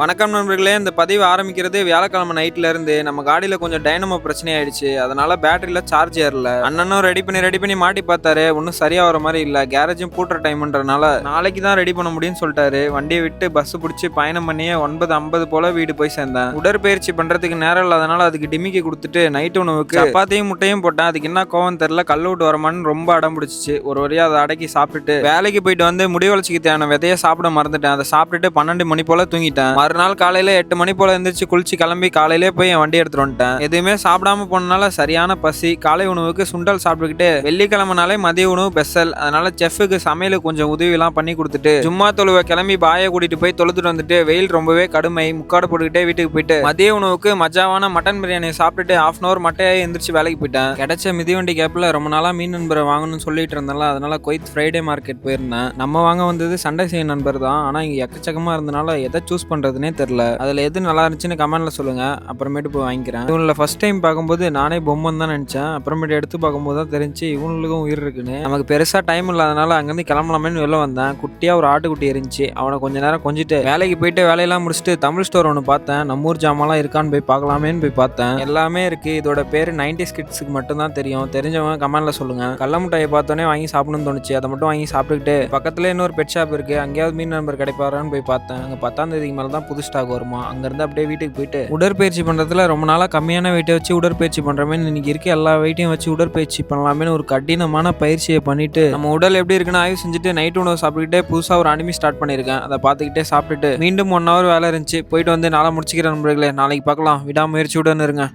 வணக்கம் நண்பர்களே. இந்த பதிவு ஆரம்பிக்கிறது வியாழக்கிழமை நைட்ல இருந்து நம்ம காடியில கொஞ்சம் டைனமோ பிரச்சனை ஆயிடுச்சு. அதனால பேட்டரியில சார்ஜ் ஏறல. அண்ணனும் ரெடி பண்ணி மாட்டி பார்த்தாரு. ஒன்றும் சரியா வர மாதிரி இல்ல. கேரேஜும் பூட்டுற டைம்ன்றனால நாளைக்கு தான் ரெடி பண்ண முடியும்னு சொல்லிட்டாரு. வண்டியை விட்டு பஸ் பிடிச்சி பயணம் பண்ணியே 9:50 போல வீடு போய் சேர்ந்தேன். உடற்பயிற்சி பண்றதுக்கு நேரம் இல்லாதனால அதுக்கு டிமிக்கி கொடுத்துட்டு நைட் உணவுக்கு சப்பாத்தியும் முட்டையும் போட்டேன். அதுக்கு என்ன கோவம் தெரியல, கல்ல விட்டு வரமான்னு ரொம்ப அடம் பிடிச்சிச்சு. ஒரு வழியா அதை அடக்கி சாப்பிட்டுட்டு வேலைக்கு போயிட்டு வந்து முடி வளர்ச்சிக்கு தேவையான விதைய சாப்பிட மறந்துட்டேன். அதை சாப்பிட்டுட்டு 12 மணி போல தூங்கிட்டேன். மறுநாள் காலையில 8 மணி போல எந்திரிச்சு குளிச்சு கிளம்பி காலையிலே போய் என் வண்டி எடுத்துட்டு வந்துட்டேன். எதுவுமே சாப்பிடாம போனனால சரியான பசி. காலை உணவுக்கு சுண்டல் சாப்பிட்டுக்கிட்டு வெள்ளிக்கிழமைனாலே மதிய உணவு பெசல். அதனால செஃப்புக்கு சமையலுக்கு கொஞ்சம் உதவி எல்லாம் பண்ணி கொடுத்துட்டு சும்மா தொழுவ கிளம்பி பாயை கூட்டிட்டு போய் தொழுதுட்டு வந்துட்டு வெயில் ரொம்பவே கடுமை முக்காடு போட்டுக்கிட்டே வீட்டுக்கு போயிட்டு மதிய உணவுக்கு மஜாவான மட்டன் பிரியாணி சாப்பிட்டுட்டு ½ hour மட்டையாய் எந்திரிச்சு வேலைக்கு போயிட்டேன். கிடைச்ச மிதிவண்டி கேப்ல ரொம்ப நாளா மீன் நண்பரை வாங்கணும்னு சொல்லிட்டு இருந்தால அதனால குவைத் ஃப்ரைடே மார்க்கெட் போயிருந்தேன். நம்ம வாங்க வந்தது சண்டை செய்ய நண்பர் தான். ஆனா இங்க எக்கச்சக்கமா இருந்தனால எதை சூஸ் பண்றதுனே தெரியல. அதுல எது நல்லா இருந்துச்சுன்னு கமெண்ட்ல சொல்லுங்க. அப்புறமேட்டு போய் வாங்கிக்கிறேன். இவங்கள ஃபர்ஸ்ட் டைம் பார்க்கும்போது நானே பொம்மன் தான் நினைச்சேன். அப்புறமேட்டு எடுத்து பார்க்கும்போது தான் தெரிஞ்சு இவங்களுக்கும் உயிர் இருக்குன்னு. நமக்கு பெருசா டைம் இல்லாதனால அங்கிருந்து கிளம்பலாமேன்னு வெளில வந்தேன். குட்டியா ஒரு ஆட்டுக்குட்டி இருந்துச்சு. அவனை கொஞ்ச நேரம் கொஞ்சிட்டு வேலைக்கு போயிட்டு வேலையெல்லாம் முடிச்சுட்டு தமிழ் ஸ்டோர் ஒன்று பார்த்தேன். நம்ம ஊர் ஜாமான்லாம் இருக்கான்னு போய் பார்க்கலாமேன்னு போய் பார்த்தேன். எல்லாமே இருக்கு. இதோட பேரு 90s கிட்ஸுக்கு மட்டும் தான் தெரியும். தெரிஞ்சவங்க கமெண்ட்ல சொல்லுங்க. கடல முட்டையை பார்த்தோன்னே வாங்கி சாப்பிடணும்னு தோணுச்சு. அதை மட்டும் வாங்கி சாப்பிட்டுக்கிட்டு பக்கத்துல இன்னொரு பெட் ஷாப் இருக்கு. அங்கேயாவது மீன் நண்பர் கிடைப்பாரான்னு போய் பார்த்தேன். அங்கே 10ஆம் தேதிக்கு மேலே தான் புது ஸ்டாக் வருமா. அங்கிருந்து அப்படியே வீட்டுக்கு போயிட்டு உடற்பயிற்சி பண்றதுல ரொம்ப நாளா கம்மியான வெயிட்டை வச்சு உடற்பயிற்சி பண்றமே இன்னைக்கு இருக்க எல்லா வெயிட்டையும் வச்சு உடற்பயிற்சி பண்ணலாமே ஒரு கடினமான பயிற்சியை பண்ணிட்டு நம்ம உடல் எப்படி இருக்குன்னு ஆய்வு செஞ்சுட்டு நைட் உணவு சாப்பிட்டுக்கிட்டே புதுசா ஒரு அனிமி ஸ்டார்ட் பண்ணியிருக்கேன். அதை பார்த்துக்கிட்டே சாப்பிட்டுட்டு மீண்டும் 1 hour வேலை இருந்துச்சு. போயிட்டு வந்து நாளை முடிச்சுக்கிறேன் நண்பர்களே. நாளைக்கு பார்க்கலாம். விடாமுயற்சியுடன் இருங்க.